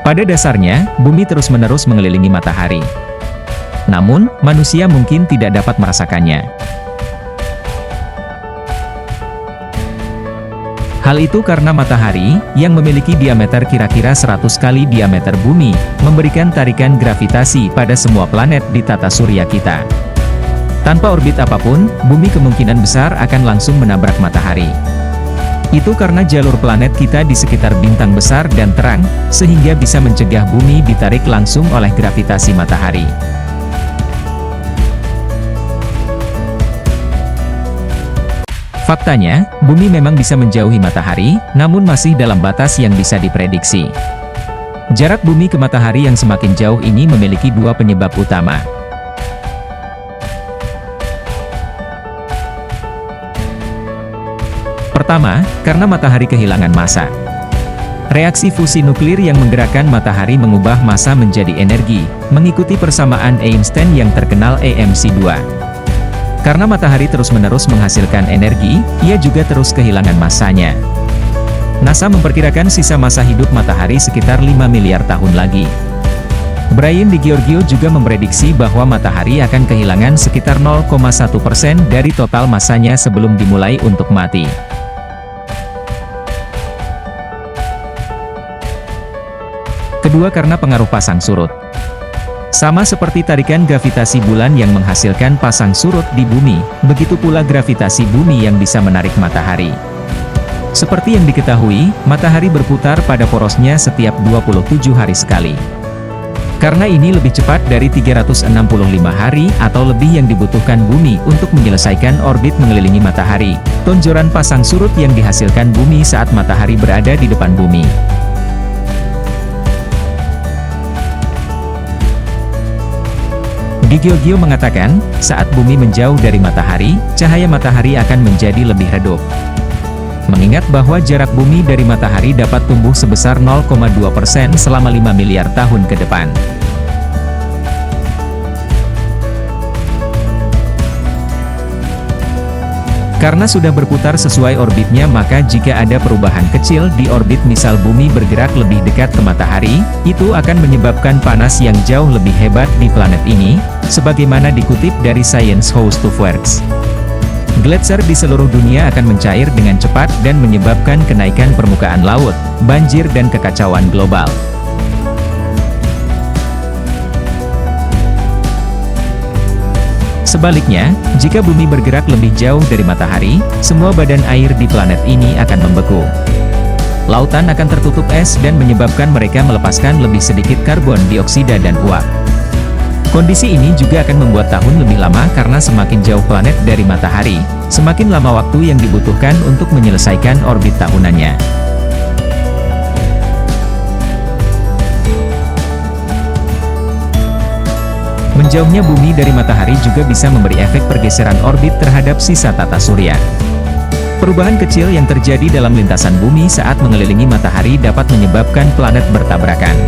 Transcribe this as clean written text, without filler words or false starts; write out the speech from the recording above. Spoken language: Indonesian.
Pada dasarnya, bumi terus-menerus mengelilingi matahari. Namun, manusia mungkin tidak dapat merasakannya. Hal itu karena matahari, yang memiliki diameter kira-kira 100 kali diameter bumi, memberikan tarikan gravitasi pada semua planet di tata surya kita. Tanpa orbit apapun, bumi kemungkinan besar akan langsung menabrak matahari. Itu karena jalur planet kita di sekitar bintang besar dan terang, sehingga bisa mencegah bumi ditarik langsung oleh gravitasi matahari. Faktanya, bumi memang bisa menjauhi matahari, namun masih dalam batas yang bisa diprediksi. Jarak bumi ke matahari yang semakin jauh ini memiliki dua penyebab utama. Pertama, karena matahari kehilangan massa. Reaksi fusi nuklir yang menggerakkan matahari mengubah massa menjadi energi, mengikuti persamaan Einstein yang terkenal EMC2. Karena matahari terus-menerus menghasilkan energi, ia juga terus kehilangan massanya. NASA memperkirakan sisa masa hidup matahari sekitar 5 miliar tahun lagi. Brian DiGiorgio juga memprediksi bahwa matahari akan kehilangan sekitar 0,1% dari total massanya sebelum dimulai untuk mati. Kedua, karena pengaruh pasang surut. Sama seperti tarikan gravitasi bulan yang menghasilkan pasang surut di bumi, begitu pula gravitasi bumi yang bisa menarik matahari. Seperti yang diketahui, matahari berputar pada porosnya setiap 27 hari sekali. Karena ini lebih cepat dari 365 hari atau lebih yang dibutuhkan bumi untuk menyelesaikan orbit mengelilingi matahari, tonjoran pasang surut yang dihasilkan bumi saat matahari berada di depan bumi. DiGiorgio mengatakan, saat bumi menjauh dari matahari, cahaya matahari akan menjadi lebih redup. Mengingat bahwa jarak bumi dari matahari dapat tumbuh sebesar 0,2% selama 5 miliar tahun ke depan. Karena sudah berputar sesuai orbitnya, maka jika ada perubahan kecil di orbit, misal bumi bergerak lebih dekat ke matahari, itu akan menyebabkan panas yang jauh lebih hebat di planet ini, sebagaimana dikutip dari Science House of Works. Gletser di seluruh dunia akan mencair dengan cepat dan menyebabkan kenaikan permukaan laut, banjir dan kekacauan global. Sebaliknya, jika bumi bergerak lebih jauh dari matahari, semua badan air di planet ini akan membeku. Lautan akan tertutup es dan menyebabkan mereka melepaskan lebih sedikit karbon dioksida dan uap. Kondisi ini juga akan membuat tahun lebih lama karena semakin jauh planet dari matahari, semakin lama waktu yang dibutuhkan untuk menyelesaikan orbit tahunannya. Menjauhnya bumi dari matahari juga bisa memberi efek pergeseran orbit terhadap sisa tata surya. Perubahan kecil yang terjadi dalam lintasan bumi saat mengelilingi matahari dapat menyebabkan planet bertabrakan.